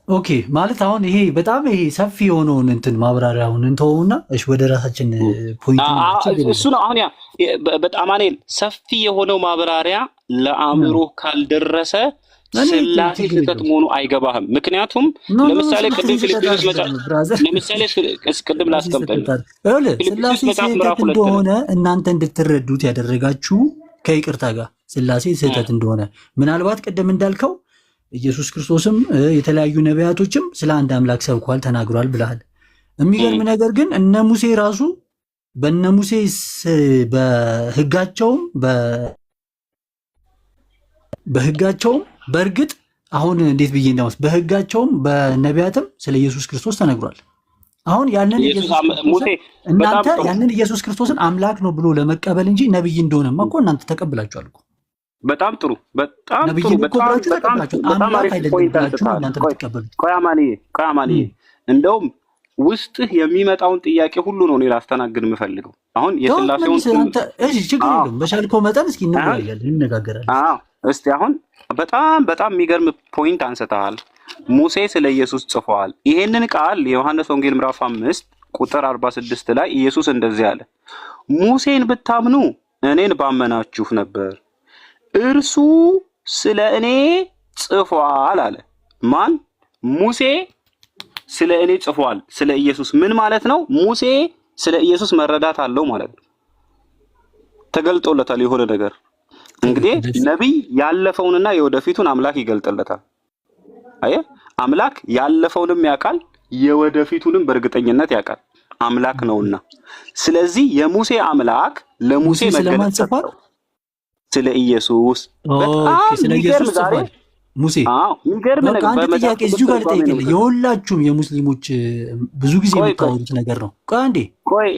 ኦኬ ማለት አሁን ይሄ በጣም ይሄ ሰፊ የሆነውን እንትን ማብራሪያውን እንተውና እሺ ወደ ራሳችን ፖይንት እሱ ነው አሁን ያ በጣም አኔል ሰፊ የሆነው ማብራሪያ ለአእምሮ ካልደረሰ ስላሴ ስህተት መሆኑ አይገባህም። ምክንያቱም ለምሳሌ ቅድም ፊልጵስዩስ ለምሳሌ ቅድም ላስቀምጠን ስላሴ ስህተት እንደሆነ እናንተ እንድትረዱት ያደረጋችሁ ከይቅርታ ጋር ስላሴ ስህተት እንደሆነ ምናልባት ቅድም እንዳልከው ኢየሱስ ክርስቶስም የተለያዩ ነቢያቶችም ስለ አንድ አምላክ ሰብኳል ተናግሯል ብለሃል። የሚገርም ነገር ግን እነ ሙሴ ራሱ በእነ ሙሴ በሕጋቸውም በእርግጥ አሁን እንዴት ብዬ እንዳውስ በሕጋቸውም በነቢያትም ስለ ኢየሱስ ክርስቶስ ተነግሯል። አሁን ያንን እናንተ ያንን ኢየሱስ ክርስቶስን አምላክ ነው ብሎ ለመቀበል እንጂ ነብይ እንደሆነማ እኮ እናንተ ተቀብላችኋል እኮ። በጣም ጥሩ በጣም አሪፍ ፖይንት አንስተሃል። ቆይ አማንዬ እንደውም ውስጥህ የሚመጣውን ጥያቄ ሁሉ ነው እኔ ላስተናግድ የምፈልገው። አሁን የስላሴውን ችግር የለም በሻልከው መጠን እስኪ እንነጋገራለን። እስቲ አሁን በጣም የሚገርም ፖይንት አንስተሃል። ሙሴ ስለ ኢየሱስ ጽፏል። ይሄንን ቃል የዮሐንስ ወንጌል ምዕራፍ 5 ቁጥር 46 ላይ ኢየሱስ እንደዚህ አለ፣ ሙሴን ብታምኑ እኔን ባመናችሁ ነበር፣ እርሱ ስለ እኔ ጽፏል አለ። ማን? ሙሴ ስለ እኔ ጽፏል። ስለ ኢየሱስ ምን ማለት ነው? ሙሴ ስለ ኢየሱስ መረዳት አለው ማለት ነው። ተገልጦለታል የሆነ ነገር። እንግዲህ ነቢይ ያለፈውንና የወደፊቱን አምላክ ይገልጥለታል። አየህ፣ አምላክ ያለፈውንም ያውቃል የወደፊቱንም በእርግጠኝነት ያውቃል፣ አምላክ ነውና። ስለዚህ የሙሴ አምላክ ለሙሴ መገለጥ ስለ ኢየሱስ በጣም የሚገርም ዛሬ ሙሴ የሚገርም ነገር በጥያቄ እዚሁ ጋር ልጠይቅልህ። የሁላችሁም የሙስሊሞች ብዙ ጊዜ የምታወሩት ነገር ነው። ቆይ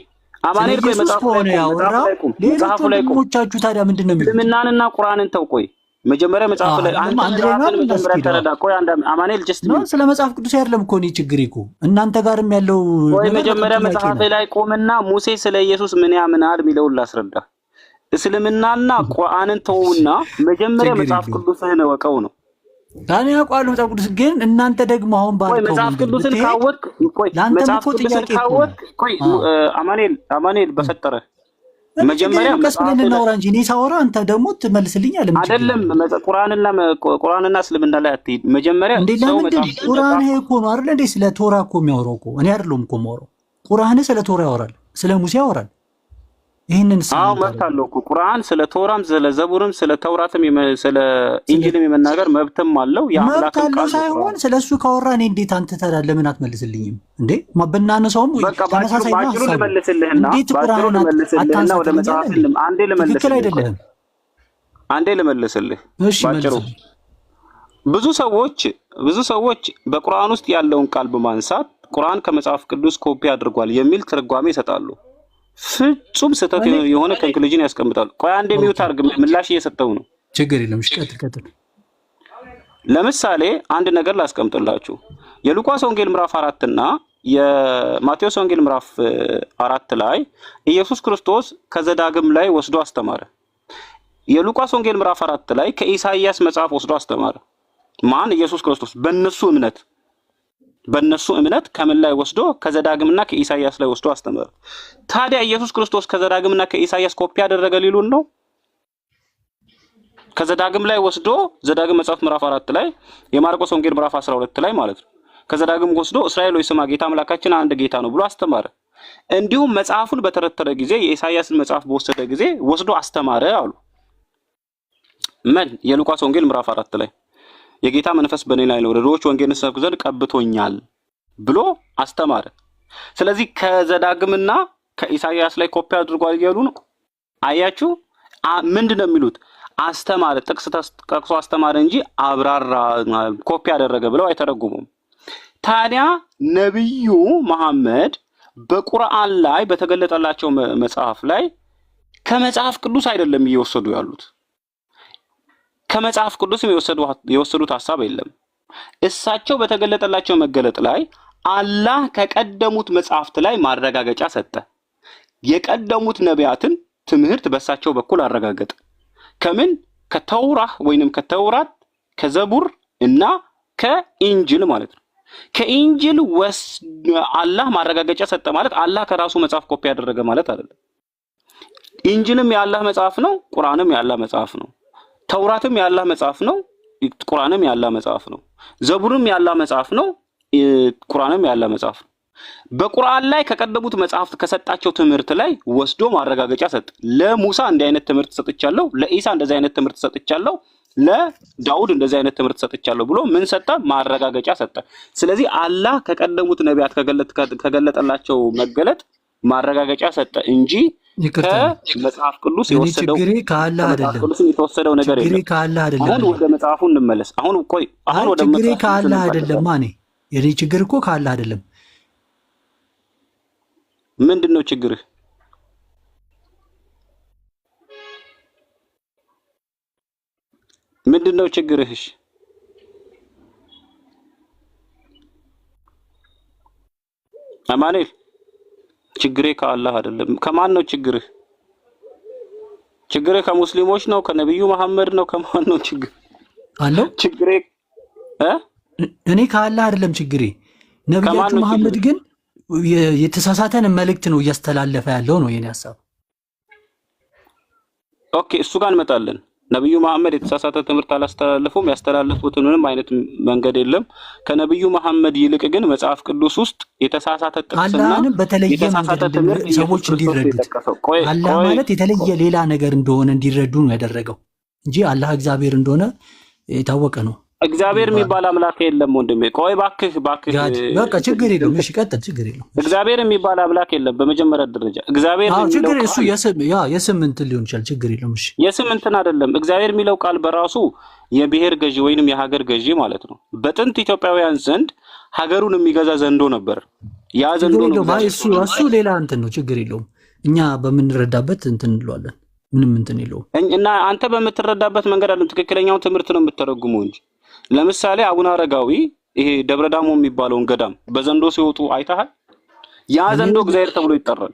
አማኑኤል ቆይ መጽሐፉ ላይ ቁሞቻችሁ ታዲያ ምንድን ነው የሚሉት? እስልምናንና ቁርአንን ተው። ቆይ መጀመሪያ መጽሐፉ ላይ አንድ ላይ ተረዳ። ቆይ አማኑኤል ጀስት ስለ መጽሐፍ ቅዱስ አይደለም እኮ እኔ ችግር እኮ እናንተ ጋርም ያለው ቆይ መጀመሪያ መጽሐፍ ላይ ቆምና ሙሴ ስለ ኢየሱስ ምን ያምናል የሚለውን ላስረዳ። እስልምናና ቁርአንን ተውና መጀመሪያ መጽሐፍ ቅዱስህን እወቀው ነው። ታኔ አውቃለሁ መጽሐፍ ቅዱስ ግን እናንተ ደግሞ አሁን ባልከው መጽሐፍ ቅዱስን ካወቅ ቆይ መጽሐፍ ቅዱስን ካወቅ ቆይ አማኑኤል በፈጠረ መጀመሪያ መስለን እናውራ እንጂ እኔ ሳወራ አንተ ደግሞ ትመልስልኛለህ። አይደለም ቁርአንና እስልምና ላይ አትሄድ። መጀመሪያ ሰው መጽሐፍ ቁርአን ይሄ እኮ ነው አይደል እንዴ? ስለ ቶራ እኮ የሚያወራው እኮ እኔ አይደለሁም እኮ የማወራው። ቁርአን ስለ ቶራ ያወራል፣ ስለ ሙሴ ያወራል። ይሄንን መብት አለው እኮ ቁርአን ስለ ቶራም ስለ ዘቡርም ስለ ተውራትም ስለ ኢንጂልም የመናገር መብትም አለው። የአምላክ ቃል ሳይሆን ስለሱ ካወራ እኔ እንዴት አንተ ታዲያ ለምን አትመልስልኝም እንዴ? በእናነሳውም ተመሳሳይ ነው ሐሳብ እንዴት ቁርአን አታንሳ ወደ መጽሐፍ አንዴ ልመልስልህ። እሺ ባጭሩ ብዙ ሰዎች በቁርአን ውስጥ ያለውን ቃል በማንሳት ቁርአን ከመጽሐፍ ቅዱስ ኮፒ አድርጓል የሚል ትርጓሜ ይሰጣሉ። ፍጹም ስህተት የሆነ ኮንክሉዥን ያስቀምጣሉ። ቆይ አንዴ ሚውት አድርግ፣ ምላሽ እየሰጠው ነው። ችግር የለም። እሺ ቀጥል። ለምሳሌ አንድ ነገር ላስቀምጥላችሁ። የሉቃስ ወንጌል ምዕራፍ 4 እና የማቴዎስ ወንጌል ምዕራፍ 4 ላይ ኢየሱስ ክርስቶስ ከዘዳግም ላይ ወስዶ አስተማረ። የሉቃስ ወንጌል ምዕራፍ 4 ላይ ከኢሳይያስ መጽሐፍ ወስዶ አስተማረ። ማን? ኢየሱስ ክርስቶስ። በእነሱ እምነት ከምን ላይ ወስዶ? ከዘዳግምና ከኢሳይያስ ላይ ወስዶ አስተማረ። ታዲያ ኢየሱስ ክርስቶስ ከዘዳግምና ከኢሳይያስ ኮፒ ያደረገ ሊሉን ነው? ከዘዳግም ላይ ወስዶ ዘዳግም መጽሐፍ ምዕራፍ 4 ላይ የማርቆስ ወንጌል ምዕራፍ 12 ላይ ማለት ነው። ከዘዳግም ወስዶ እስራኤል ሆይ ስማ ጌታ አምላካችን አንድ ጌታ ነው ብሎ አስተማረ። እንዲሁም መጽሐፉን በተረተረ ጊዜ የኢሳይያስን መጽሐፍ በወሰደ ጊዜ ወስዶ አስተማረ አሉ። የሉቃስ ወንጌል ምዕራፍ 4 ላይ የጌታ መንፈስ በእኔ ላይ ነው፣ ለድሆች ወንጌልን ሰብክ ዘንድ ቀብቶኛል ብሎ አስተማረ። ስለዚህ ከዘዳግምና ከኢሳይያስ ላይ ኮፒ አድርጓል እያሉ ነው። አያችሁ፣ ምንድነው የሚሉት? አስተማረ፣ ጥቅስ ጠቅሶ አስተማረ እንጂ አብራራ፣ ኮፒ ያደረገ ብለው አይተረጉሙም። ታዲያ ነብዩ መሐመድ በቁርአን ላይ በተገለጠላቸው መጽሐፍ ላይ ከመጽሐፍ ቅዱስ አይደለም እየወሰዱ ያሉት። ከመጽሐፍ ቅዱስም የወሰዱት ሐሳብ የለም። እሳቸው በተገለጠላቸው መገለጥ ላይ አላህ ከቀደሙት መጽሐፍት ላይ ማረጋገጫ ሰጠ። የቀደሙት ነቢያትን ትምህርት በእሳቸው በኩል አረጋገጠ። ከምን? ከተውራት ወይንም ከተውራት፣ ከዘቡር እና ከኢንጂል ማለት ነው። ከኢንጅል አላህ ማረጋገጫ ሰጠ ማለት አላህ ከራሱ መጽሐፍ ኮፒ ያደረገ ማለት አይደለም። ኢንጅልም የአላህ መጽሐፍ ነው፣ ቁርአንም የአላህ መጽሐፍ ነው። ተውራትም የአላህ መጽሐፍ ነው፣ ቁርአንም የአላህ መጽሐፍ ነው። ዘቡርም የአላህ መጽሐፍ ነው፣ ቁርአንም የአላህ መጽሐፍ ነው። በቁርአን ላይ ከቀደሙት መጽሐፍት ከሰጣቸው ትምህርት ላይ ወስዶ ማረጋገጫ ሰጠ። ለሙሳ እንዲህ አይነት ትምህርት ሰጥቻለሁ፣ ለኢሳ እንደዚህ አይነት ትምህርት ሰጥቻለሁ፣ ለዳውድ እንደዚህ አይነት ትምህርት ሰጥቻለሁ ብሎ ምን ሰጠ? ማረጋገጫ ሰጠ። ስለዚህ አላህ ከቀደሙት ነቢያት ከገለጠላቸው መገለጥ ማረጋገጫ ሰጠ እንጂ ከመጽሐፍ ቅዱስ የወሰደው ከመጽሐፍ ቅዱስ የተወሰደው ነገር የለም። አሁን ወደ መጽሐፉ እንመለስ። አሁን ወደ ችግሬ ከአላህ አይደለም። የኔ ችግር እኮ ከአላህ አይደለም። ምንድነው ችግርህ? ምንድነው ችግርህ? እሺ አማኑኤል፣ ችግሬ ከአላህ አይደለም። ከማን ነው ችግርህ? ችግርህ ከሙስሊሞች ነው? ከነብዩ መሐመድ ነው? ከማን ነው ችግር አለው? ችግሬ እኔ ከአላህ አይደለም ችግሬ። ነብዩ መሐመድ ግን የተሳሳተን መልእክት ነው እያስተላለፈ ያለው ነው የኔ ሐሳብ። ኦኬ፣ እሱ ጋር እንመጣለን። ነብዩ መሐመድ የተሳሳተ ትምህርት አላስተላለፉም። ያስተላለፉትን ምንም አይነት መንገድ የለም። ከነብዩ መሐመድ ይልቅ ግን መጽሐፍ ቅዱስ ውስጥ የተሳሳተ ጥቅስና በተለየ መንገድ ሰዎች እንዲረዱት አላህ ማለት የተለየ ሌላ ነገር እንደሆነ እንዲረዱ ነው ያደረገው እንጂ አላህ እግዚአብሔር እንደሆነ የታወቀ ነው። እግዚአብሔር የሚባል አምላክ የለም ወንድሜ። ቆይ እባክህ በቃ ችግር የለውም። እሺ ቀጥል፣ ችግር የለውም። እግዚአብሔር የሚባል አምላክ የለም በመጀመሪያ ደረጃ። እግዚአብሔር ችግር እሱ የስም እንትን ሊሆን ይችላል። ችግር የለውም። እሺ የስም እንትን አይደለም። እግዚአብሔር የሚለው ቃል በራሱ የብሔር ገዢ ወይንም የሀገር ገዢ ማለት ነው። በጥንት ኢትዮጵያውያን ዘንድ ሀገሩን የሚገዛ ዘንዶ ነበር። ያ ዘንዶ ነው። እሱ ሌላ እንትን ነው። ችግር የለውም። እኛ በምንረዳበት እንትን እንለዋለን። ምንም እንትን የለውም። እና አንተ በምትረዳበት መንገድ አይደለም፣ ትክክለኛውን ትምህርት ነው የምትተረጉመው እንጂ ለምሳሌ አቡነ አረጋዊ ይሄ ደብረ ዳሞ የሚባለውን ገዳም በዘንዶ ሲወጡ አይተሃል? ያ ዘንዶ እግዚአብሔር ተብሎ ይጠራል።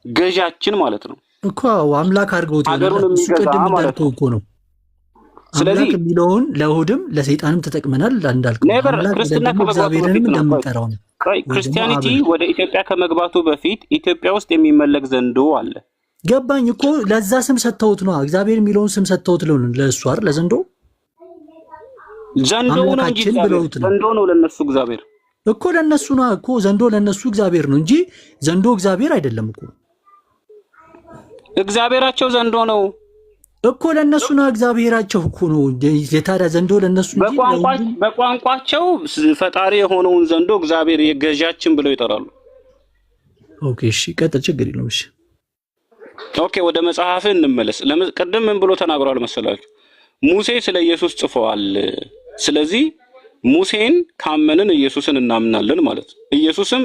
ገዣችን ማለት ነው እኮ አምላክ አድርገውት ማለት ነው። ስለዚህ የሚለውን ለእሑድም ለሰይጣንም ተጠቅመናል እንዳልከው ክርስትና ክርስቲያኒቲ ወደ ኢትዮጵያ ከመግባቱ በፊት ኢትዮጵያ ውስጥ የሚመለክ ዘንዶ አለ። ገባኝ እኮ ለዛ ስም ሰጥተውት ነው። እግዚአብሔር የሚለውን ስም ሰጥተውት ለእሱ አይደል? ለዘንዶ ዘንዶ ነው እንጂ ዘንዶ ነው ለነሱ እግዚአብሔር እኮ ለነሱ ነው እኮ ዘንዶ ለነሱ እግዚአብሔር ነው እንጂ ዘንዶ እግዚአብሔር አይደለም እኮ። እግዚአብሔራቸው ዘንዶ ነው እኮ ለነሱ ነው እግዚአብሔራቸው እኮ ነው። የታዲያ ዘንዶ ለነሱ እንጂ በቋንቋቸው ፈጣሪ የሆነውን ዘንዶ እግዚአብሔር የገዣችን ብለው ይጠራሉ። ኦኬ እሺ ቀጥል፣ ችግር የለውም። እሺ ኦኬ ወደ መጽሐፍ እንመለስ። ቅድም ምን ብሎ ተናግሯል መሰላችሁ? ሙሴ ስለ ኢየሱስ ጽፈዋል። ስለዚህ ሙሴን ካመንን ኢየሱስን እናምናለን ማለት ነው። ኢየሱስም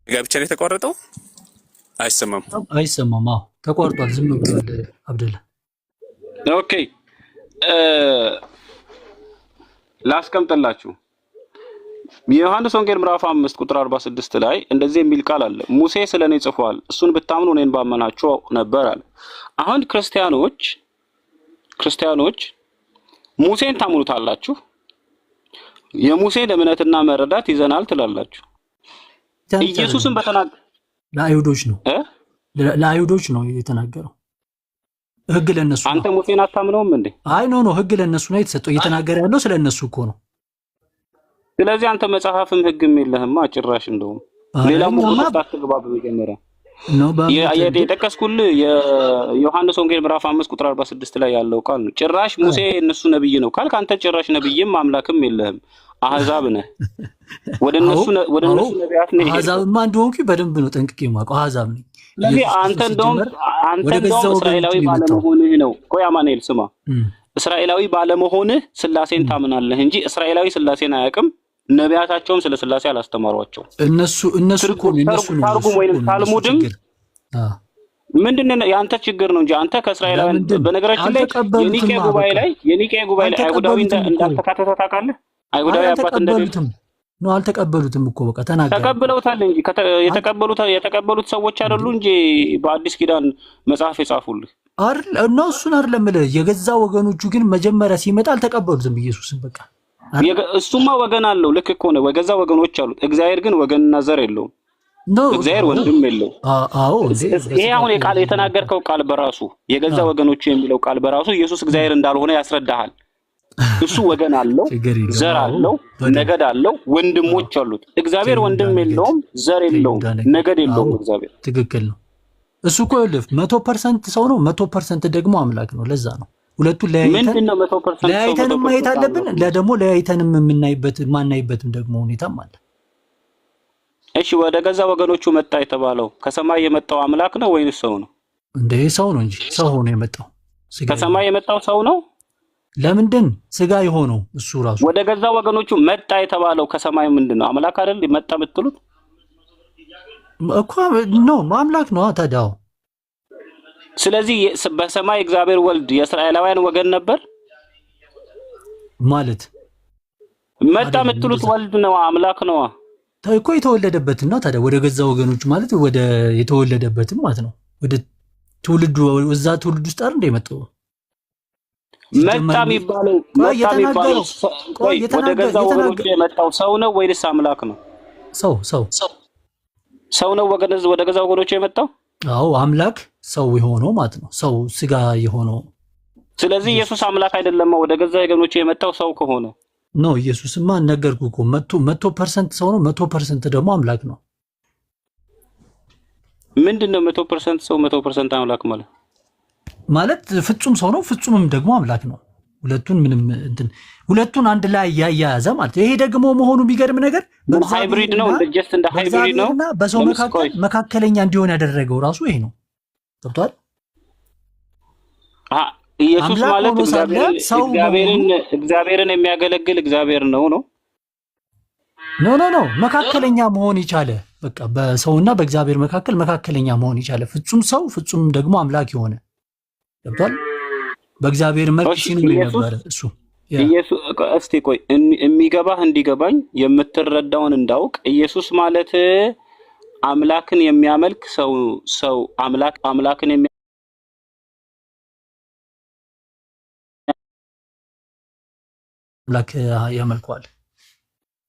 ጋብቻ ላይ ተቋረጠው አይሰማም። አዎ ተቋርጧል። ዝም ብሏል አብደላ። ኦኬ ላስቀምጥላችሁ። የዮሐንስ ወንጌል ምዕራፍ 5 ቁጥር 46 ላይ እንደዚህ የሚል ቃል አለ። ሙሴ ስለኔ ጽፏል፣ እሱን ብታምኑ እኔን ባመናችሁ ነበር አለ። አሁን ክርስቲያኖች ሙሴን ታምኑታላችሁ፣ የሙሴን እምነትና መረዳት ይዘናል ትላላችሁ። ኢየሱስን በተናገረ ለአይሁዶች ነው የተናገረው። ህግ ለነሱ ነው። አንተ ሙሴን አታምነውም እንዴ? አይ ኖ ህግ ለነሱ ነው የተሰጠው። እየተናገረ ያለው ስለነሱ እኮ ነው። ስለዚህ አንተ መጽሐፍም ህግም የለህማ ጭራሽ። እንደውም ሌላ ሙሴ አትግባ በመጀመሪያ የጠቀስኩልህ የዮሐንስ ወንጌል ምዕራፍ 5 ቁጥር 46 ላይ ያለው ቃል ነው። ጭራሽ ሙሴ እነሱ ነብይ ነው ካልክ አንተ ጭራሽ ነብይም አምላክም የለህም፣ አህዛብ ነህ። ወደ እነሱ ነቢያት ነህ። አህዛብማ እንደሆንኩ በደንብ ነው ጠንቅቄ የማውቀው፣ አህዛብ ነኝ። ስለዚህ አንተ እንደውም እስራኤላዊ ባለመሆንህ ነው። ቆይ አማኑኤል ስማ፣ እስራኤላዊ ባለመሆንህ ስላሴን ታምናለህ እንጂ እስራኤላዊ ስላሴን አያውቅም። ነቢያታቸውም ስለ ስላሴ አላስተማሯቸው። እነሱ እኮ እነሱ ነው ታርጉም ወይንም ታልሙድም ምንድነው ያንተ ችግር ነው እንጂ አንተ ከእስራኤላውያን በነገራችን ላይ የኒቄ ጉባኤ ላይ አይሁዳዊ እንዳልተካተተ ታውቃለህ? አይሁዳዊ አባት እንደሌለ ነው። አልተቀበሉትም እኮ በቃ ተናገሩ። ተቀበለውታል እንጂ የተቀበሉት ሰዎች አይደሉ እንጂ በአዲስ ኪዳን መጽሐፍ የጻፉልህ ነው። እሱን አይደለም የገዛ ወገኖቹ ግን መጀመሪያ ሲመጣ አልተቀበሉትም ኢየሱስን በቃ። እሱማ ወገን አለው፣ ልክ እኮ ነው። ወገዛ ወገኖች አሉት። እግዚአብሔር ግን ወገንና ዘር የለውም። እግዚአብሔር ወንድም የለው። ይሄ አሁን የቃል የተናገርከው ቃል በራሱ የገዛ ወገኖቹ የሚለው ቃል በራሱ ኢየሱስ እግዚአብሔር እንዳልሆነ ያስረዳሃል። እሱ ወገን አለው፣ ዘር አለው፣ ነገድ አለው፣ ወንድሞች አሉት። እግዚአብሔር ወንድም የለውም፣ ዘር የለውም፣ ነገድ የለውም። እግዚአብሔር ትክክል ነው። እሱ እኮ 100% ሰው ነው፣ 100% ደግሞ አምላክ ነው። ለዛ ነው ሁለቱን ለያይተንም ማየት አለብን። ደግሞ ለያይተንም ማናይበትም ደግሞ ሁኔታም አለ። እሺ ወደ ገዛ ወገኖቹ መጣ የተባለው ከሰማይ የመጣው አምላክ ነው ወይስ ሰው ነው? እንዴ ሰው ነው እንጂ ሰው ሆኖ የመጣው ከሰማይ የመጣው ሰው ነው። ለምንድን ስጋ የሆነው እሱ ራሱ ወደ ገዛ ወገኖቹ መጣ የተባለው ከሰማይ ምንድነው? አምላክ አይደል መጣ የምትሉት እኮ ነው። አምላክ ነው ታዲያው። ስለዚህ በሰማይ እግዚአብሔር ወልድ የእስራኤላውያን ወገን ነበር ማለት መጣ የምትሉት ወልድ ነው አምላክ ነው እኮ የተወለደበትና ታዲያ ወደ ገዛ ወገኖቹ ማለት ወደ የተወለደበትም ማለት ነው። ወደ ትውልዱ እዛ ትውልድ ውስጥ አይደል እንደመጣው መጣ የሚባለው ወደ ገዛ ወገኖቹ የመጣው ሰው ነው ወይስ አምላክ ነው? ሰው ነው ወደ ገዛ ወገኖቹ የመጣው። አዎ አምላክ ሰው የሆነው ማለት ነው። ሰው ስጋ የሆነው። ስለዚህ ኢየሱስ አምላክ አይደለም ወደ ገዛ ወገኖቹ የመጣው ሰው ከሆነ ነው። ኢየሱስማ ነገርኩ እኮ 100% ሰው ነው፣ 100% ደግሞ አምላክ ነው። ምንድነው 100% ሰው 100% አምላክ ማለት ፍጹም ሰው ነው፣ ፍጹምም ደግሞ አምላክ ነው። ሁለቱን አንድ ላይ ያያያዘ ማለት ይሄ ደግሞ መሆኑ የሚገርም ነገር ሃይብሪድ ነው። ጀስት እንደ ሃይብሪድ ነው። በሰው መካከለኛ እንዲሆን ያደረገው ራሱ ይሄ ነው። ገብቷል? ኢየሱስ ማለት እግዚአብሔርን የሚያገለግል እግዚአብሔር ነው። መካከለኛ መሆን የቻለ በቃ በሰውና በእግዚአብሔር መካከለኛ መሆን የቻለ ፍጹም ሰው ፍጹም ደግሞ አምላክ የሆነ ገብቷል? በእግዚአብሔር መልክ ሲኖር ነበር እሱ። ኢየሱስ እስቲ ቆይ የሚገባህ እንዲገባኝ የምትረዳውን እንዳውቅ ኢየሱስ ማለት አምላክን የሚያመልክ ሰው አምላክን አምላክ ያመልከዋል።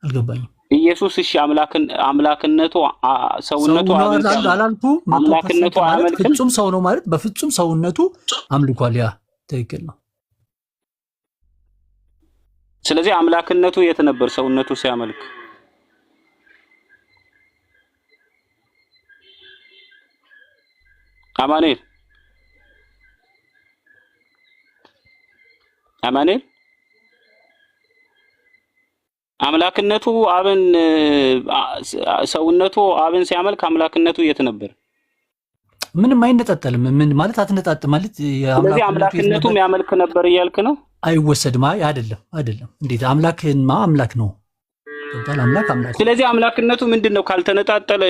አልገባኝም። ኢየሱስ እሺ አምላክነቱ ሰውነቱ አምላክነቱ አያመልክም። ፍጹም ሰው ነው ማለት በፍጹም ሰውነቱ አምልኳል። ያ ትክክል ነው። ስለዚህ አምላክነቱ የት ነበር ሰውነቱ ሲያመልክ? አማኑኤል አምላክነቱ አብን ሰውነቱ አብን ሲያመልክ አምላክነቱ የት ነበር? ምንም አይነጣጠልም። ምን ማለት አትነጣጥ ማለት ስለዚህ አምላክነቱ የሚያመልክ ነበር እያልክ ነው? አይወሰድም። አይደለም። እንዴት አምላክማ አምላክ ነው። አምላክ። ስለዚህ አምላክነቱ ምንድነው? ካልተነጣጠለ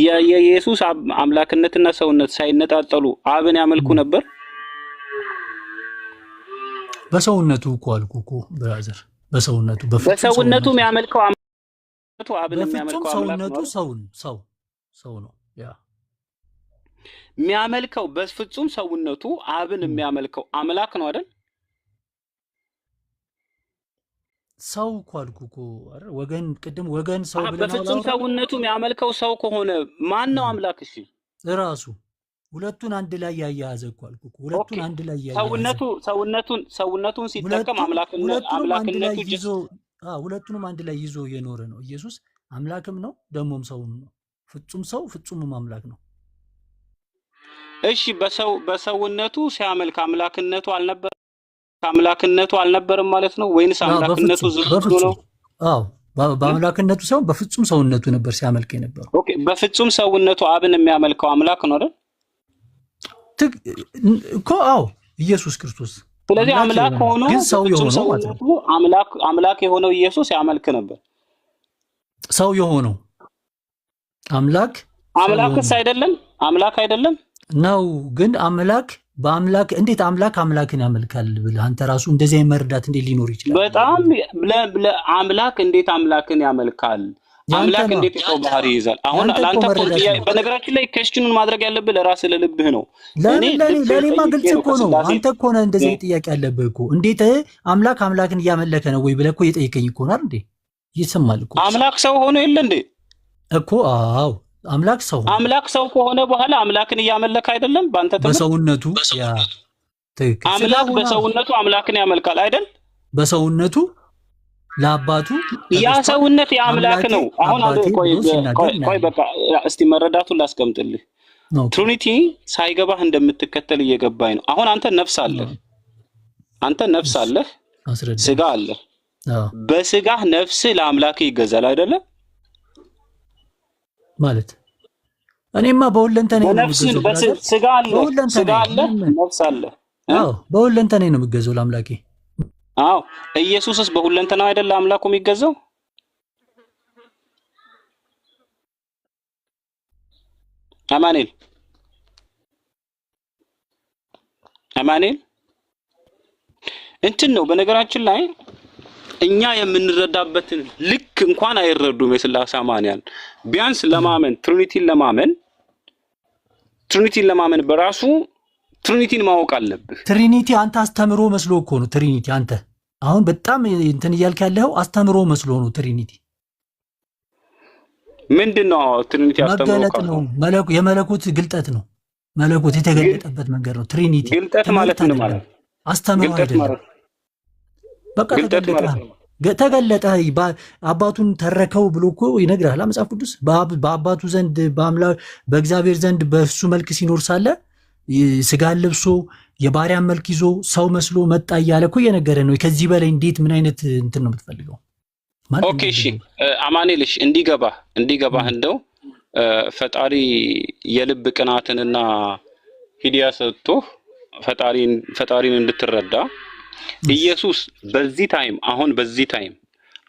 የኢየሱስ አምላክነትና ሰውነት ሳይነጣጠሉ አብን ያመልኩ ነበር። በሰውነቱ እኮ አልኩ እኮ ብራዘር፣ በሰውነቱ የሚያመልከው አብን የሚያመልከው ሰውነቱ ሰው ነው። ያ የሚያመልከው በፍጹም ሰውነቱ አብን የሚያመልከው አምላክ ነው አይደል? ሰው እኮ አልኩ እኮ ወገን፣ ቅድም ወገን ሰው ብለናል። በፍጹም ሰውነቱ የሚያመልከው ሰው ከሆነ ማን ነው አምላክ? እሺ ራሱ ሁለቱን አንድ ላይ ያያያዘ እኮ አልኩ እኮ ሁለቱን አንድ ላይ ያያያዘ ሰውነቱን ሲጠቀም አምላክነቱ ይዞ ሁለቱንም አንድ ላይ ይዞ የኖረ ነው። ኢየሱስ አምላክም ነው ደግሞም ሰውም ነው። ፍጹም ሰው ፍጹምም አምላክ ነው። እሺ በሰውነቱ ሲያመልክ አምላክነቱ አልነበረም ማለት ነው ወይንስ አምላክነቱ ዝም ነው? በአምላክነቱ ሳይሆን በፍጹም ሰውነቱ ነበር ሲያመልክ የነበረው። ኦኬ፣ በፍጹም ሰውነቱ አብን የሚያመልከው አምላክ ነው አይደል? እኮ ኢየሱስ ክርስቶስ ስለዚህ አምላክ ሆኖ ግን ሰው የሆነው ማለት ነው። አምላክ የሆነው ኢየሱስ ያመልክ ነበር። ሰው የሆነው አምላክስ አይደለም? አምላክ አይደለም ነው። ግን በአምላክ እንዴት አምላክን ያመልካል ብለህ አንተ ራሱ እንደዚህ መረዳት እንዴት ሊኖር ይችላል? በጣም አምላክ እንዴት አምላክን ያመልካል? አምላክ እንዴት የሰው ባህሪ ይይዛል? አሁን ለአንተ በነገራችን ላይ ክዌስችኑን ማድረግ ያለብህ ለራስህ ለልብህ ነው። ለእኔማ ግልጽ እኮ ነው። አንተ እኮ ነህ እንደዚህ ጥያቄ ያለብህ እኮ። እንዴት አምላክን እያመለከ ነው ወይ ብለህ እኮ እየጠየቀኝ እኮ ነው አይደል? ይሰማል እኮ አምላክ ሰው ሆኖ የለ እንዴ እኮ? አዎ አምላክ ሰው ከሆነ በኋላ አምላክን እያመለከ አይደለም? በአንተ በሰውነቱ አምላክ በሰውነቱ አምላክን ያመልካል አይደል? በሰውነቱ ለአባቱ ያ ሰውነት የአምላክ ነው። አሁን ቆይ በቃ እስቲ መረዳቱን ላስቀምጥልህ። ትሪኒቲ ሳይገባህ እንደምትከተል እየገባኝ ነው። አሁን አንተ ነፍስ አለህ፣ ስጋ አለህ። በስጋህ ነፍስ ለአምላክ ይገዛል አይደለ? ማለት እኔማ በሁለንተኔ ነው የምገዛው። ስጋ አለ፣ ነፍስ አለ። አዎ በሁለንተኔ ነው የምገዛው ለአምላኬ። አዎ ኢየሱስስ በሁለንተናው አይደለ አምላኩ የሚገዛው? አማኑኤል እንትን ነው። በነገራችን ላይ እኛ የምንረዳበትን ልክ እንኳን አይረዱም የሥላሴ አማንያን። ቢያንስ ለማመን ትሪኒቲን ለማመን በራሱ ትሪኒቲን ማወቅ አለብህ። ትሪኒቲ አንተ አስተምሮ መስሎ እኮ ነው። ትሪኒቲ አንተ አሁን በጣም እንትን እያልክ ያለው አስተምሮ መስሎ ነው። ትሪኒቲ ምንድነው? ትሪኒቲ መገለጥ ነው። የመለኮት ግልጠት ነው። መለኮት የተገለጠበት መንገድ ነው። ትሪኒቲ ግልጠት ማለት ነው ማለት አስተምሮ አይደለም። በቃ ተገለጠ። አባቱን ተረከው ብሎ እኮ ይነግራል መጽሐፍ ቅዱስ። በአባቱ ዘንድ በእግዚአብሔር ዘንድ በእሱ መልክ ሲኖር ሳለ ስጋን ለብሶ የባሪያን መልክ ይዞ ሰው መስሎ መጣ እያለ እኮ እየነገረ ነው። ከዚህ በላይ እንዴት ምን አይነት እንትን ነው የምትፈልገው? ኦኬ እሺ አማኑኤልሽ እንዲገባህ እንደው ፈጣሪ የልብ ቅናትንና ሂዲያ ሰጥቶ ፈጣሪን እንድትረዳ ኢየሱስ በዚህ ታይም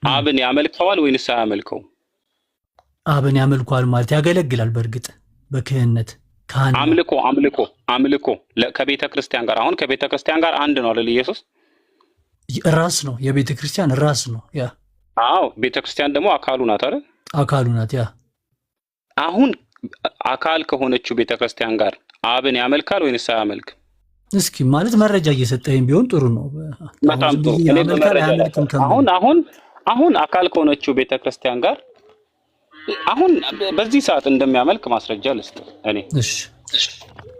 አብን ያመልከዋል ወይንስ አያመልከው? አብን ያመልከዋል ማለት ያገለግላል። በእርግጥ በክህነት አምልኮ ከቤተ ክርስቲያን ጋር አሁን ከቤተ ክርስቲያን ጋር አንድ ነው አይደል? ኢየሱስ ራስ ነው፣ የቤተ ክርስቲያን ራስ ነው። ያ አዎ፣ ቤተ ክርስቲያን ደግሞ አካሉ ናት አይደል? አካሉ ናት። ያ አሁን አካል ከሆነችው ቤተ ክርስቲያን ጋር አብን ያመልካል ወይንስ አያመልክም? እስኪ ማለት መረጃ እየሰጠኝ ቢሆን ጥሩ ነው። በጣም ጥሩ። አሁን አካል ከሆነችው ቤተ ክርስቲያን ጋር አሁን በዚህ ሰዓት እንደሚያመልክ ማስረጃ ልስጥ እኔ። እሺ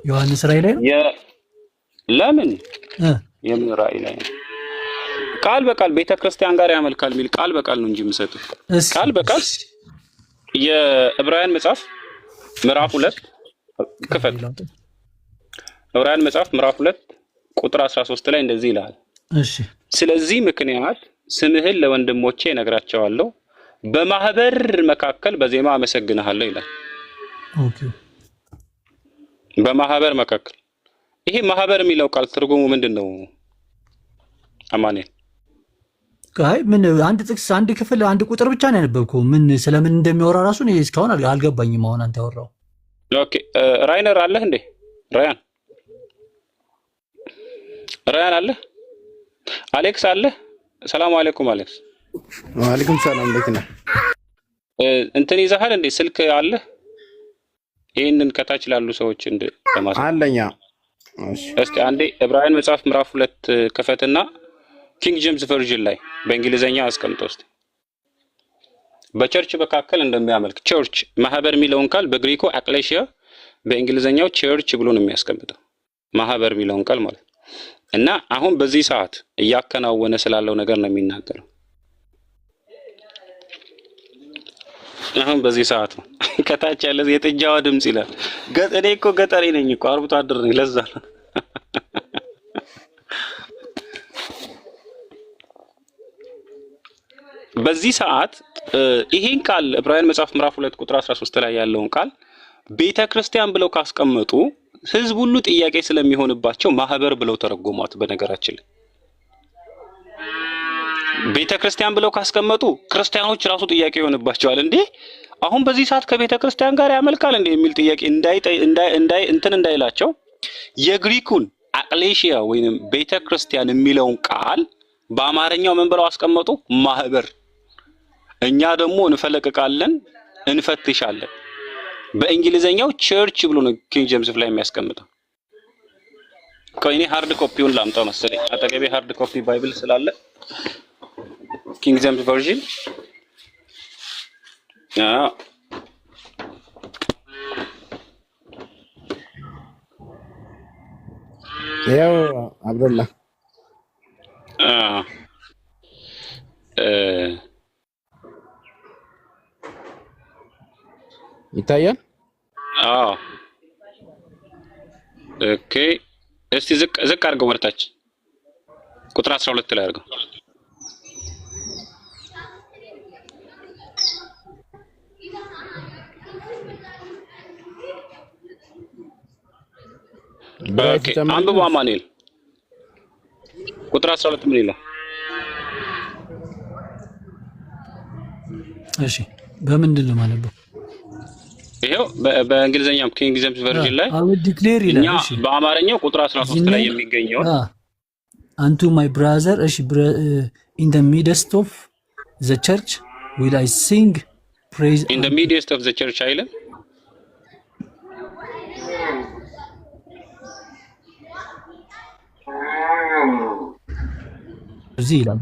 ዮሐንስ ራእይ ላይ ነው። ለምን የምን ራእይ ላይ ነው? ቃል በቃል ቤተ ክርስቲያን ጋር ያመልካል የሚል ቃል በቃል ነው እንጂ የምሰጥህ ቃል በቃል የዕብራውያን መጽሐፍ ምዕራፍ 2 ክፈት። ዕብራውያን መጽሐፍ ምዕራፍ 2 ቁጥር 13 ላይ እንደዚህ ይላል። እሺ ስለዚህ ምክንያት ስምህን ለወንድሞቼ እነግራቸዋለሁ፣ በማህበር መካከል በዜማ አመሰግንሃለሁ ይላል። ኦኬ በማህበር መካከል ይሄ ማህበር የሚለው ቃል ትርጉሙ ምንድነው? አማኑኤል ምን አንድ ጥቅስ አንድ ክፍል አንድ ቁጥር ብቻ ነው ያነበብኩ። ምን ስለምን እንደሚወራ ራሱ እኔ እስካሁን አልገባኝም። አሁን አንተ ያወራው። ኦኬ ራይነር አለህ እንዴ? ራያን አለህ? አሌክስ አለህ? ሰላም አለይኩም አሌክስ። ወአለይኩም ሰላም። እንዴት ነህ? እንትን ይዘሃል እንዴ? ስልክ አለህ? ይሄንን ከታች ላሉ ሰዎች አለኛ። እስቲ አንዴ ዕብራውያን መጽሐፍ ምዕራፍ 2 ክፈትና ኪንግ ጄምስ ቨርዥን ላይ በእንግሊዘኛ አስቀምጠው እስቲ። በቸርች መካከል እንደሚያመልክ ቸርች ማህበር የሚለውን ቃል በግሪኮ አክሌሺያ በእንግሊዘኛው ቸርች ብሎ ነው የሚያስቀምጠው ማህበር የሚለውን ቃል ማለት እና አሁን በዚህ ሰዓት እያከናወነ ስላለው ነገር ነው የሚናገረው። አሁን በዚህ ሰዓት ነው ከታች ያለ የጥጃዋ ድምጽ ይላል። እኔ እኮ ገጠሬ ነኝ እኮ አርብቶ አደር ነኝ። ለዛ ነው በዚህ ሰዓት ይሄን ቃል ዕብራውያን መጽሐፍ ምዕራፍ 2 ቁጥር 13 ላይ ያለውን ቃል ቤተ ክርስቲያን ብለው ካስቀመጡ ህዝብ ሁሉ ጥያቄ ስለሚሆንባቸው ማህበር ብለው ተረጎሟት። በነገራችን ላይ ቤተክርስቲያን ብለው ካስቀመጡ ክርስቲያኖች ራሱ ጥያቄ ይሆንባቸዋል። እንዴ አሁን በዚህ ሰዓት ከቤተክርስቲያን ጋር ያመልካል እንዴ የሚል ጥያቄ እንዳይላቸው የግሪኩን አቅሌሽያ ወይንም ቤተክርስቲያን የሚለውን ቃል በአማርኛው ምን ብለው አስቀመጡ? ማህበር። እኛ ደግሞ እንፈለቅቃለን፣ እንፈትሻለን። በእንግሊዘኛው ቸርች ብሎ ነው ኪንግ ጄምስ ላይ የሚያስቀምጠው። ቆይ እኔ ሃርድ ኮፒውን ላምጣው መሰለኝ፣ አጠገቤ ሃርድ ኮፒ ባይብል ስላለ ኪንግ ጄምስ ቨርዥን ያው አብደላ ይታያል። ኦኬ እስቲ ዝቅ አድርገው ወርታች ቁጥር 12 ላይ አድርገው። ኦኬ አንብቡ አማኑኤል ቁጥር 12 ምን ይላል? እሺ በምንድን ነው ማለት ነው? ይሄው በእንግሊዘኛው ኪንግ ጄምስ ቨርዥን ላይ አው ዲክሌር ይላል። እሺ በአማርኛው ቁጥር 13 ላይ የሚገኘው አንቱ ማይ ብራዘር እሺ in the midst of the church will I sing praise in the midst of the church አይልም? እዚህ ይላል።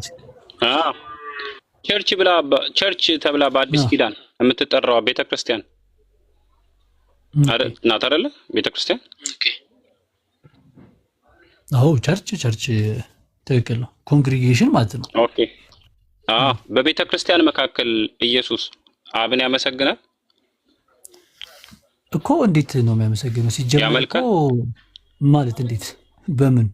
ቸርች ተብላ በአዲስ ኪዳን የምትጠራው ቤተክርስቲያን ናት አይደለ? ቤተክርስቲያን ኦኬ። አዎ ቸርች ትክክል ነው። ኮንግሪጌሽን ማለት ነው። ኦኬ በቤተክርስቲያን መካከል ኢየሱስ አብን ያመሰግናል እኮ። እንዴት ነው የሚያመሰግነው? ሲጀመር እኮ ማለት እንዴት በምን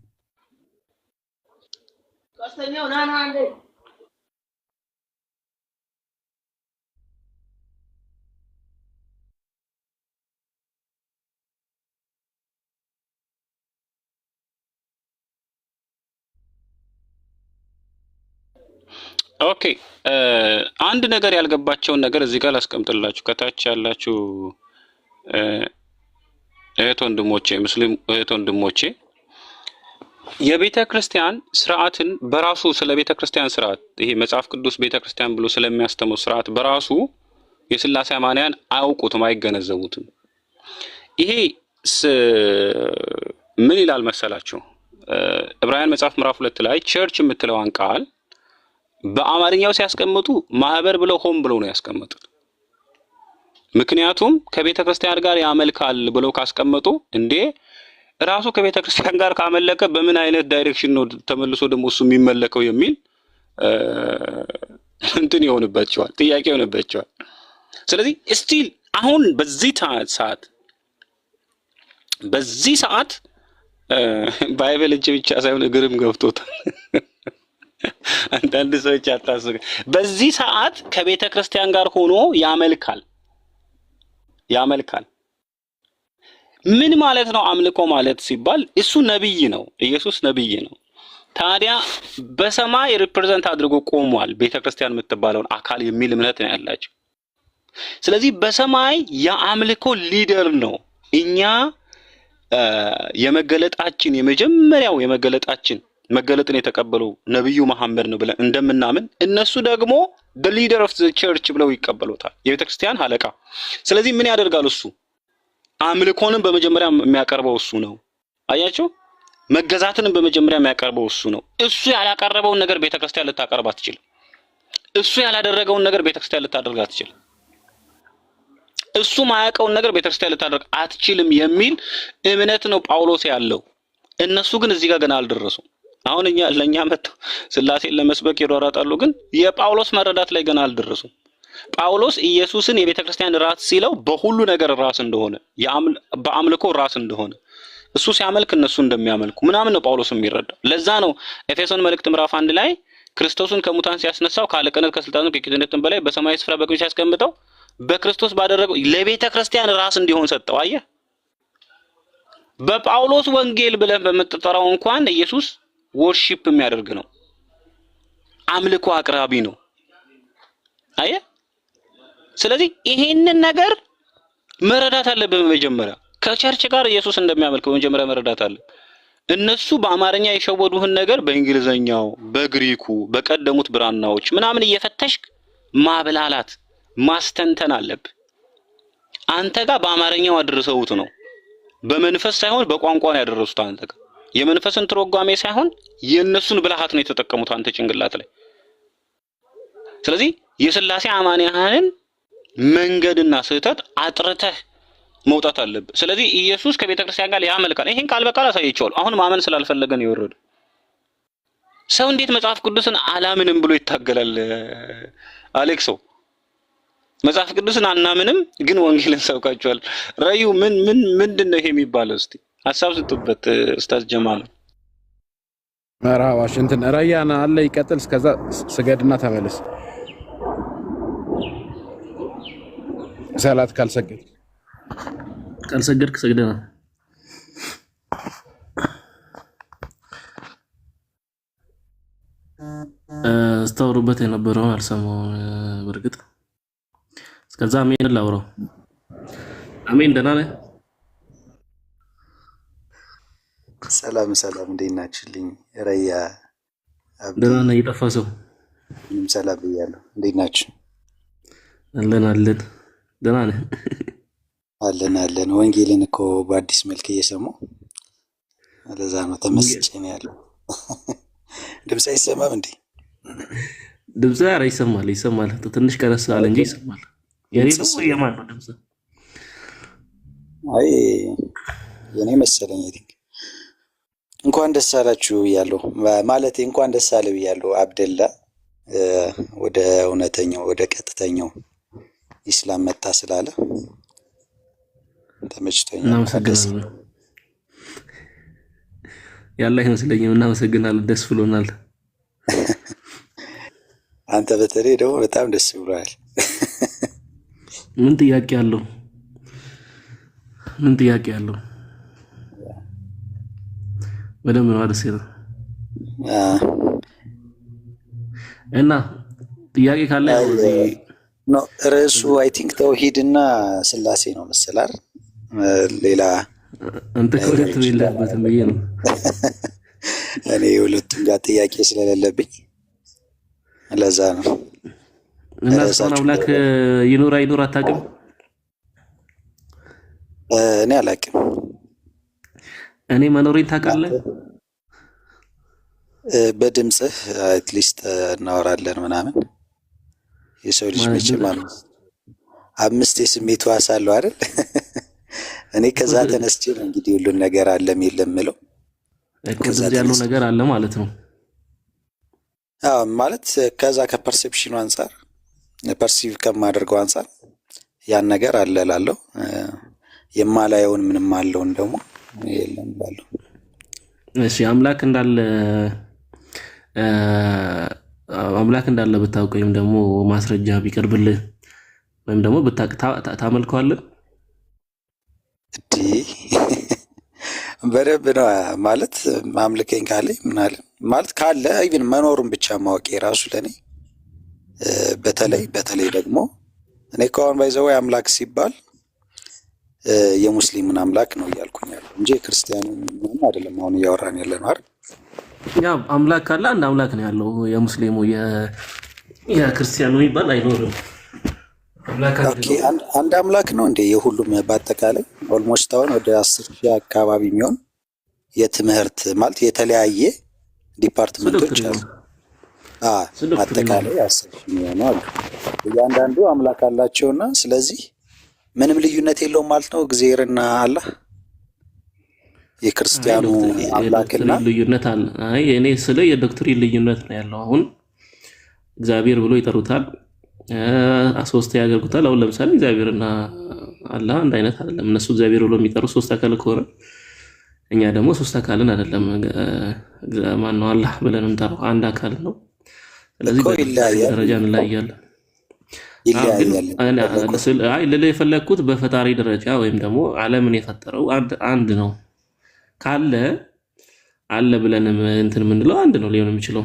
ኦኬ አንድ ነገር ያልገባቸውን ነገር እዚህ ጋር ላስቀምጥላችሁ። ከታች ያላችሁ እህት ወንድሞቼ፣ ሙስሊም እህት ወንድሞቼ የቤተ ክርስቲያን ስርዓትን በራሱ ስለ ቤተ ክርስቲያን ስርዓት ይሄ መጽሐፍ ቅዱስ ቤተ ክርስቲያን ብሎ ስለሚያስተምር ስርዓት በራሱ የሥላሴ አማንያን አያውቁትም፣ አይገነዘቡትም። ይሄ ምን ይላል መሰላችሁ? ዕብራውያን መጽሐፍ ምዕራፍ 2 ላይ ቸርች የምትለዋን ቃል በአማርኛው ሲያስቀምጡ ማህበር ብለው ሆም ብለው ነው ያስቀመጡት። ምክንያቱም ከቤተ ክርስቲያን ጋር ያመልካል ብለው ካስቀመጡ እንዴ ራሱ ከቤተ ክርስቲያን ጋር ካመለከ በምን አይነት ዳይሬክሽን ነው ተመልሶ ደግሞ እሱ የሚመለከው የሚል እንትን ይሆንባቸዋል፣ ጥያቄ ይሆንባቸዋል። ስለዚህ ስቲል አሁን በዚህ ሰዓት ባይብል እጅ ብቻ ሳይሆን እግርም ገብቶታል። አንዳንድ ሰዎች አታስቡ። በዚህ ሰዓት ከቤተ ክርስቲያን ጋር ሆኖ ያመልካል። ምን ማለት ነው አምልኮ ማለት ሲባል? እሱ ነብይ ነው፣ ኢየሱስ ነብይ ነው። ታዲያ በሰማይ ሪፕሬዘንት አድርጎ ቆሟል ቤተ ክርስቲያን የምትባለውን አካል የሚል እምነት ነው ያላቸው። ስለዚህ በሰማይ የአምልኮ ሊደር ነው። እኛ የመገለጣችን የመጀመሪያው መገለጥን የተቀበለው ነብዩ መሐመድ ነው ብለን እንደምናምን እነሱ ደግሞ the leader of the church ብለው ይቀበሉታል፣ የቤተ ክርስቲያን አለቃ። ስለዚህ ምን ያደርጋል? እሱ አምልኮንን በመጀመሪያ የሚያቀርበው እሱ ነው። አያችሁ፣ መገዛትንም በመጀመሪያ የሚያቀርበው እሱ ነው። እሱ ያላቀረበውን ነገር ቤተ ክርስቲያን ልታቀርብ አትችልም። እሱ ያላደረገውን ነገር ቤተ ክርስቲያን ልታደርግ አትችልም። እሱ ማያውቀውን ነገር ቤተ ክርስቲያን ልታደርግ አትችልም የሚል እምነት ነው ጳውሎስ ያለው። እነሱ ግን እዚህ ጋር ገና አልደረሱም። አሁን ለኛ መጥተው ሥላሴን ለመስበክ ይሯሯጣሉ፣ ግን የጳውሎስ መረዳት ላይ ገና አልደረሱም። ጳውሎስ ኢየሱስን የቤተ ክርስቲያን ራስ ሲለው በሁሉ ነገር ራስ እንደሆነ፣ በአምልኮ ራስ እንደሆነ፣ እሱ ሲያመልክ እነሱ እንደሚያመልኩ ምናምን ነው ጳውሎስ የሚረዳው። ለዛ ነው ኤፌሶን መልእክት ምዕራፍ 1 ላይ ክርስቶስን ከሙታን ሲያስነሳው ከአለቅነት ከስልጣኑ ከጌትነትም በላይ በሰማያዊ ስፍራ በቀኝ ሲያስቀምጠው በክርስቶስ ባደረገው ለቤተ ክርስቲያን ራስ እንዲሆን ሰጠው። አየህ፣ በጳውሎስ ወንጌል ብለን በምትጠራው እንኳን ኢየሱስ ወርሺፕ የሚያደርግ ነው፣ አምልኮ አቅራቢ ነው። አየህ። ስለዚህ ይሄንን ነገር መረዳት አለብን። መጀመሪያ ከቸርች ጋር ኢየሱስ እንደሚያመልከው መጀመሪያ መረዳት አለ። እነሱ በአማርኛ የሸወዱህን ነገር በእንግሊዘኛው፣ በግሪኩ፣ በቀደሙት ብራናዎች ምናምን እየፈተሽክ ማብላላት ማስተንተን አለብህ። አንተ ጋር በአማርኛው አድርሰውት ነው፣ በመንፈስ ሳይሆን በቋንቋ ነው ያደረሱት። አንተ ጋር የመንፈስን ትርጓሜ ሳይሆን የእነሱን ብልሃት ነው የተጠቀሙት አንተ ጭንቅላት ላይ። ስለዚህ የሥላሴ አማንያህን መንገድና ስህተት አጥርተህ መውጣት አለብህ። ስለዚህ ኢየሱስ ከቤተ ክርስቲያን ጋር ያመልካል። ይሄን ቃል በቃል አሳይቼዋለሁ። አሁን ማመን ስላልፈለገን ይወረድ። ሰው እንዴት መጽሐፍ ቅዱስን አላምንም ብሎ ይታገላል? አሌክሶ መጽሐፍ ቅዱስን አናምንም ግን ወንጌልን ሰብካቸዋል። ረዩ ምንድን ነው ይሄ የሚባለው? እስቲ ሐሳብ ስጡበት ኡስታዝ ጀማል። መርሃባ እንትን ራያና አለ ይቀጥል። እስከዛ ስገድና ተመለስ። ሰላት ካልሰገድክ ሰግደና ስታወሩበት የነበረውን አልሰማሁም። በርግጥ እስከዛ አሜን ላውራው። አሜን ደህና ነህ? ሰላም እንዴት ናችሁልኝ? ረያ ደህና ነህ? የጠፋ ሰው ምንም ሰላም ብያለሁ። እንዴት ናችሁ? አለን ደህና ነህ? አለን። ወንጌልን እኮ በአዲስ መልክ እየሰማሁ ለዛ ነው ተመስጬ ነው ያለው። ድምፅ አይሰማም እንዴ? ድምፅ ኧረ ይሰማል። ትንሽ ቀነስ አለ እንጂ ይሰማል። የኔ ነው የማን ነው ድምፅ? አይ የኔ መሰለኝ። እንኳን ደስ አላችሁ ብያለሁ። ማለቴ እንኳን ደስ አለ ብያለሁ። አብደላ ወደ እውነተኛው ወደ ቀጥተኛው ኢስላም መጣ ስላለ ተመችቶኛል። እናመሰግናለን። ያለ አይመስለኝም። እናመሰግናለን። ደስ ብሎናል። አንተ በተለይ ደግሞ በጣም ደስ ብሎናል። ምን ጥያቄ አለው? በደንብ ነው አደስ ይላል። እና ጥያቄ ካለ እዚህ ነው ርዕሱ። አይ ቲንክ ተውሂድና ስላሴ ነው መሰላል። ሌላ አንተ ኮሬክት የለበትም ብዬ ነው እኔ ሁለቱም ጋር ጥያቄ ስለሌለብኝ ለዛ ነው። እና እስካሁን አምላክ ይኖር አይኖር አታውቅም? እኔ አላውቅም። እኔ መኖሬን ታውቃለህ? በድምፅህ አትሊስት እናወራለን ምናምን። የሰው ልጅ መቼም አምስት የስሜት ሕዋስ አለው አይደል? እኔ ከዛ ተነስቼ ነው እንግዲህ ሁሉን ነገር አለ የለም የምለው። ከዛ ያለው ነገር አለ ማለት ነው። አዎ ማለት ከዛ ከፐርሴፕሽኑ አንፃር ፐርሲቭ ከማደርገው አንፃር ያን ነገር አለ እላለሁ። የማላየውን ምንም አለውን ደግሞ የለም እላለሁ። እሺ አምላክ እንዳለ ብታውቅ ወይም ደግሞ ማስረጃ ቢቀርብልህ ወይም ደግሞ ታመልከዋለህ? በደንብ ነው ማለት ማምልከኝ ካለ ምናለ ማለት ካለ ኢቭን መኖሩን ብቻ ማወቅ ራሱ ለኔ በተለይ ደግሞ እኔ ከአሁን ባይዘው አምላክ ሲባል የሙስሊምን አምላክ ነው እያልኩኛል እንጂ ክርስቲያኑ ምንም አይደለም። አሁን እያወራን ያለ ነው አይደል? ያ አምላክ ካለ አንድ አምላክ ነው ያለው። የሙስሊሙ የክርስቲያኑ ይባል አይኖርም። ኦኬ አንድ አምላክ ነው እንዴ የሁሉም? በአጠቃላይ ኦልሞስት አሁን ወደ 10,000 አካባቢ የሚሆን የትምህርት ማለት የተለያየ ዲፓርትመንቶች አሉ። አጠቃላይ 10,000 የሚሆኑ አሉ። እያንዳንዱ አምላክ አላቸውና ስለዚህ ምንም ልዩነት የለውም ማለት ነው። እግዚአብሔርና አላህ የክርስቲያኑ አምላክና ልዩነት አለ። አይ እኔ ስለ የዶክትሪን ልዩነት ነው ያለው። አሁን እግዚአብሔር ብሎ ይጠሩታል፣ ሶስት ያደርጉታል። አሁን ለምሳሌ እግዚአብሔርና አላህ አንድ አይነት አይደለም። እነሱ እግዚአብሔር ብሎ የሚጠሩ ሶስት አካል ከሆነ እኛ ደግሞ ሶስት አካልን አይደለም ማን ነው አላህ ብለን እንጠራው አንድ አካል ነው። ስለዚህ ደረጃ እንለያያለን። አይ ልልህ የፈለግኩት በፈጣሪ ደረጃ ወይም ደግሞ ዓለምን የፈጠረው አንድ ነው ካለ አለ ብለን እንትን የምንለው አንድ ነው ሊሆን የሚችለው፣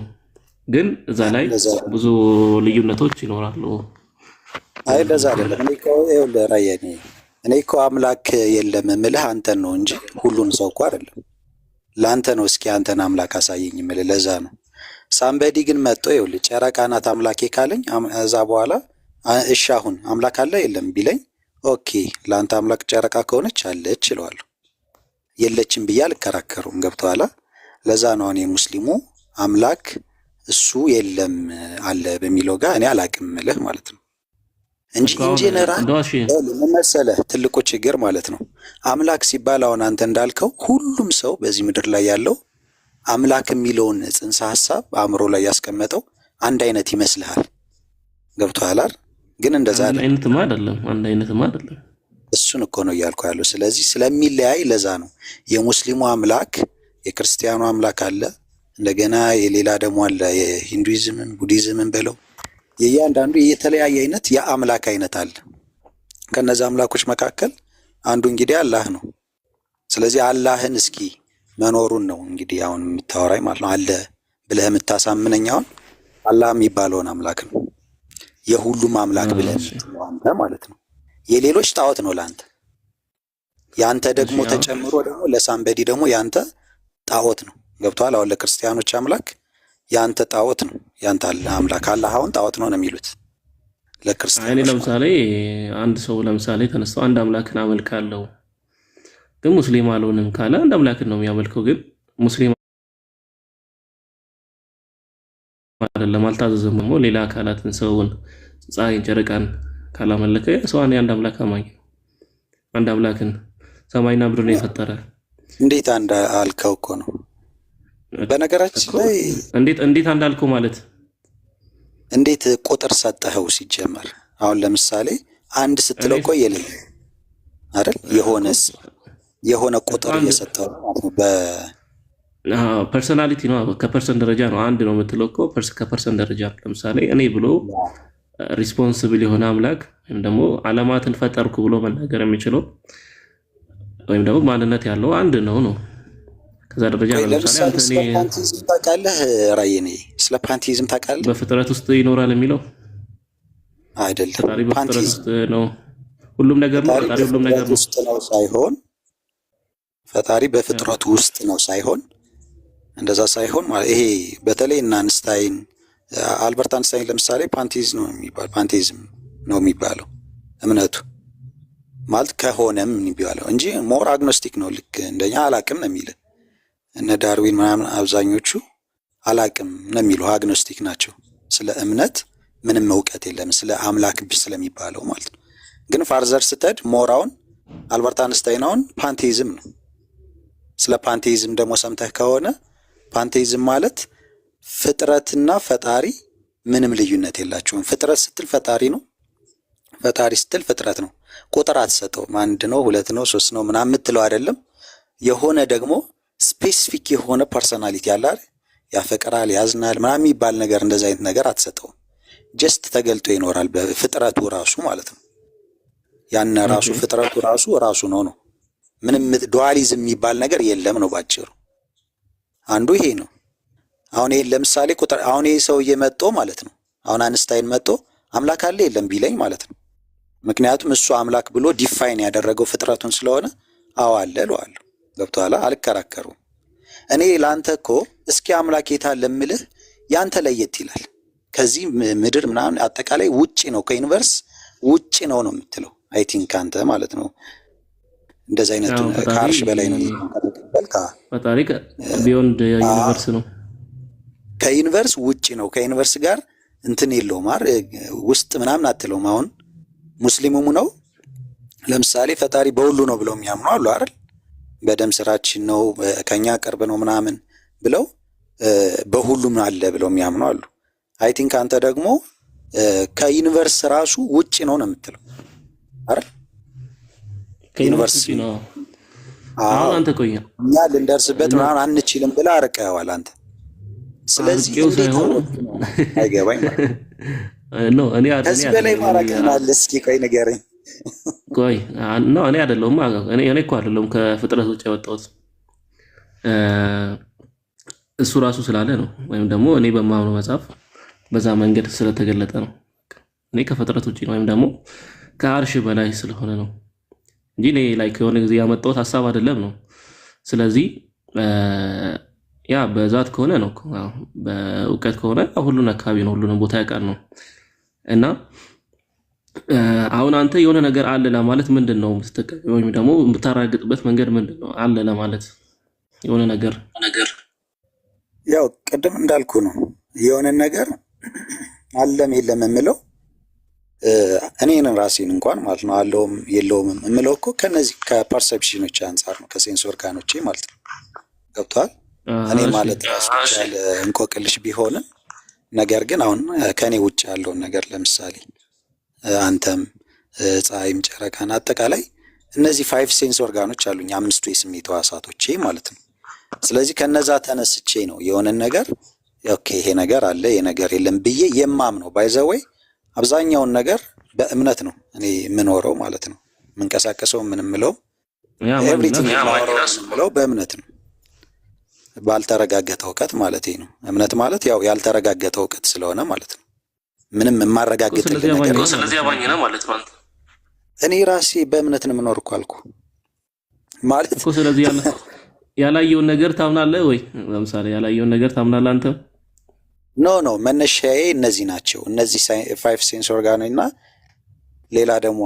ግን እዛ ላይ ብዙ ልዩነቶች ይኖራሉ። አይ ለዛ አይደለም። እኔ እኮ አምላክ የለም እምልህ አንተን ነው እንጂ ሁሉን ሰው እኮ አይደለም። ለአንተ ነው እስኪ አንተን አምላክ አሳየኝ የምልህ ለዛ ነው። ሳምበዲ ግን መጥቶ ይኸውልህ ጨረቃ ናት አምላኬ ካለኝ እዛ በኋላ እሺ አሁን አምላክ አለ የለም ቢለኝ ኦኬ ለአንተ አምላክ ጨረቃ ከሆነች አለች እለዋለሁ። የለችም ብዬ አልከራከሩም። ገብቶሃል? ለዛ ነው እኔ ሙስሊሙ አምላክ እሱ የለም አለ በሚለው ጋር እኔ አላቅም እምልህ ማለት ነው እንጂ ኢንጂነራል ምን መሰለህ ትልቁ ችግር ማለት ነው አምላክ ሲባል አሁን አንተ እንዳልከው ሁሉም ሰው በዚህ ምድር ላይ ያለው አምላክ የሚለውን ጽንሰ ሐሳብ አእምሮ ላይ ያስቀመጠው አንድ አይነት ይመስልሃል። ገብቶሃል? ግን እንደዛ አይነትማ አይደለም፣ አንድ አይነትማ አይደለም። እሱን እኮ ነው እያልኩ ያለው። ስለዚህ ስለሚለያይ ለዛ ነው የሙስሊሙ አምላክ የክርስቲያኑ አምላክ አለ፣ እንደገና የሌላ ደግሞ አለ የሂንዱይዝምን ቡዲዝምን በለው የእያንዳንዱ የተለያየ አይነት የአምላክ አይነት አለ። ከነዚህ አምላኮች መካከል አንዱ እንግዲህ አላህ ነው። ስለዚህ አላህን እስኪ መኖሩን ነው እንግዲህ አሁን የምታወራኝ ማለት ነው። አለ ብለህ የምታሳምነኝ አሁን አላህ የሚባለውን አምላክ ነው የሁሉም አምላክ ብለህ የምትለው አንተ ማለት ነው። የሌሎች ጣዖት ነው ለአንተ፣ ያንተ ደግሞ ተጨምሮ ደግሞ ለሳምበዲ ደግሞ ያንተ ጣዖት ነው። ገብቶሃል? አሁን ለክርስቲያኖች አምላክ ያንተ ጣዖት ነው፣ ያንተ አምላክ አላህ አሁን ጣዖት ነው የሚሉት ለክርስቲያኖች። እኔ ለምሳሌ አንድ ሰው ለምሳሌ ተነስቶ አንድ አምላክን አመልካለሁ ግን ሙስሊም አልሆንም ካለ አንድ አምላክን ነው የሚያመልከው፣ ግን ሙስሊም አይደለም፣ አልታዘዘም። ደግሞ ሌላ አካላትን ሰውን፣ ፀሐይን፣ ጨረቃን ካላመለከ ሰው አንድ አምላክ አማኝ ነው። አንድ አምላክን ሰማይና ምድርን የፈጠረ እንዴት አንድ አልከው እኮ ነው። በነገራችን ላይ እንዴት አንድ አልከው ማለት እንዴት ቁጥር ሰጠኸው? ሲጀመር አሁን ለምሳሌ አንድ ስትለው እኮ የለኝ አይደል? የሆነ ቁጥር እየሰጠው ማለት ነው። ፐርሰናሊቲ ነው፣ ከፐርሰን ደረጃ ነው አንድ ነው የምትለው እኮ ከፐርሰን ደረጃ። ለምሳሌ እኔ ብሎ ሪስፖንሲብል የሆነ አምላክ ወይም ደግሞ ዓለማትን ፈጠርኩ ብሎ መናገር የሚችለው ወይም ደግሞ ማንነት ያለው አንድ ነው። ከዛ ደረጃ ለምሳሌ ስለ ፓንቲዝም ታውቃለህ? ራይኔ ስለ ፓንቲዝም ታውቃለህ? በፍጥረት ውስጥ ይኖራል የሚለው አይደለም። ፈጣሪ በፍጥረት ውስጥ ነው፣ ሁሉም ነገር ነው። ፈጣሪ ሁሉም ነገር ነው ውስጥ ነው ሳይሆን ፈጣሪ በፍጥረቱ ውስጥ ነው ሳይሆን እንደዛ ሳይሆን ማለት ይሄ በተለይ እና አንስታይን አልበርት አንስታይን ለምሳሌ ፓንቲዝም ነው የሚባለው እምነቱ ማለት ከሆነም የሚባለው እንጂ ሞር አግኖስቲክ ነው። ልክ እንደኛ አላቅም ነው የሚል እነ ዳርዊን ምናምን አብዛኞቹ አላቅም ነው የሚሉ አግኖስቲክ ናቸው። ስለ እምነት ምንም እውቀት የለም ስለ አምላክ ስለሚባለው ማለት ነው። ግን ፋርዘር ስተድ ሞራውን አልበርት አንስታይን አሁን ፓንቴይዝም ነው። ስለ ፓንቴይዝም ደግሞ ሰምተህ ከሆነ ፓንቴይዝም ማለት ፍጥረትና ፈጣሪ ምንም ልዩነት የላቸውም። ፍጥረት ስትል ፈጣሪ ነው፣ ፈጣሪ ስትል ፍጥረት ነው። ቁጥር አትሰጠውም። አንድ ነው፣ ሁለት ነው፣ ሶስት ነው ምናምን የምትለው አይደለም። የሆነ ደግሞ ስፔሲፊክ የሆነ ፐርሰናሊቲ ያለ ያፈቅራል፣ ያዝናል ምናምን የሚባል ነገር እንደዚህ አይነት ነገር አትሰጠውም። ጀስት ተገልጦ ይኖራል በፍጥረቱ ራሱ ማለት ነው። ያን ራሱ ፍጥረቱ ራሱ ነው። ምንም ዱዋሊዝም የሚባል ነገር የለም ነው ባጭሩ። አንዱ ይሄ ነው። አሁን ይሄን ለምሳሌ ቁጥር አሁን ይሄ ሰውዬ መጥቶ ማለት ነው አሁን አንስታይን መጥቶ አምላክ አለ የለም ቢለኝ ማለት ነው። ምክንያቱም እሱ አምላክ ብሎ ዲፋይን ያደረገው ፍጥረቱን ስለሆነ አዎ አለ እለዋለሁ። ገብቶሃል? አልከራከሩም። እኔ ለአንተ እኮ እስኪ አምላክ የት አለ የምልህ ያንተ ለየት ይላል። ከዚህ ምድር ምናምን አጠቃላይ ውጪ ነው፣ ከዩኒቨርስ ውጪ ነው የምትለው አይ ቲንክ አንተ ማለት ነው። እንደዚህ አይነቱ ከአርሽ በላይ ነው ተቀበልካ። ፈጣሪ ቢዮንድ ዩኒቨርስ ነው፣ ከዩኒቨርስ ውጪ ነው። ከዩኒቨርስ ጋር እንትን የለውም ውስጥ ምናምን አትለውም። አሁን ሙስሊሙም ነው ለምሳሌ ፈጣሪ በሁሉ ነው ብለው የሚያምኑ አሉ አይደል? በደም ስራችን ነው ከኛ ቅርብ ነው ምናምን ብለው በሁሉም አለ ብለው የሚያምኑ አሉ። አይ ቲንክ አንተ ደግሞ ከዩኒቨርስ ራሱ ውጪ ነው የምትለው አይደል? ከዩኒቨርስ ነው። አሁን አንተ ቆይ እኛ ልንደርስበት ምናምን አንችልም ብለህ አርቀኸዋል አንተ። ስለዚህ አይገባኝ ነው እኔ ከዚህ በላይ ማራቅህን አለ። እስኪ ቆይ ንገረኝ። ቆይ እኔ አይደለሁም እኔ እኮ አይደለሁም ከፍጥረት ውጭ ያወጣሁት እሱ ራሱ ስላለ ነው፣ ወይም ደግሞ እኔ በማምነው መጽሐፍ በዛ መንገድ ስለተገለጠ ነው። እኔ ከፍጥረት ውጪ ነው ወይም ደግሞ ከአርሽ በላይ ስለሆነ ነው እንጂ እኔ ላይክ የሆነ ጊዜ ያመጣሁት ሐሳብ አይደለም ነው። ስለዚህ ያ በዛት ከሆነ ነው፣ በእውቀት ከሆነ ሁሉን አካባቢ ነው፣ ሁሉንም ቦታ ያውቃል ነው። እና አሁን አንተ የሆነ ነገር አለ ለማለት ምንድነው የምትጠቀመው ወይም ደግሞ የምታራግጥበት መንገድ ምንድነው? አለ ለማለት የሆነ ነገር ያው ቅድም እንዳልኩ ነው የሆነ ነገር አለም የለም የምለው እኔን ራሴን እንኳን ማለት ነው አለውም የለውም የምለው እኮ ከነዚህ ከፐርሰፕሽኖች አንፃር ነው፣ ከሴንስ ኦርጋኖቼ ማለት ነው። ገብቷል? እኔ ማለት ራሱ ያለ እንቆቅልሽ ቢሆንም ነገር ግን አሁን ከኔ ውጭ ያለውን ነገር ለምሳሌ አንተም ፀሐይም ጨረቃን አጠቃላይ እነዚህ 5 ሴንስ ኦርጋኖች አሉኝ፣ 5 የስሜት ሕዋሳቶቼ ማለት ነው። ስለዚህ ከነዛ ተነስቼ ነው የሆነን ነገር ኦኬ ይሄ ነገር አለ ይሄ ነገር የለም ብዬ የማምነው። ባይዘወይ አብዛኛውን ነገር በእምነት ነው እኔ የምኖረው ማለት ነው። የምንቀሳቀሰው ምንምለው ኤቭሪቲንግ የምለው በእምነት ነው፣ ባልተረጋገጠ እውቀት ማለት ነው። እምነት ማለት ያው ያልተረጋገጠ እውቀት ስለሆነ ማለት ነው። ምንም የማረጋግጥልህ ነገር ነው። ስለዚህ አማኝ ነህ ማለት ነው አንተ። እኔ ራሴ በእምነት ነው የምኖር እኮ አልኩ ማለት እኮ። ስለዚህ ያላየውን ነገር ታምናለህ ወይ? ለምሳሌ ያላየውን ነገር ታምናለህ አንተ? ኖ መነሻዬ እነዚህ ናቸው። እነዚህ 5 ሴንስ ኦርጋኖች እና ሌላ ደግሞ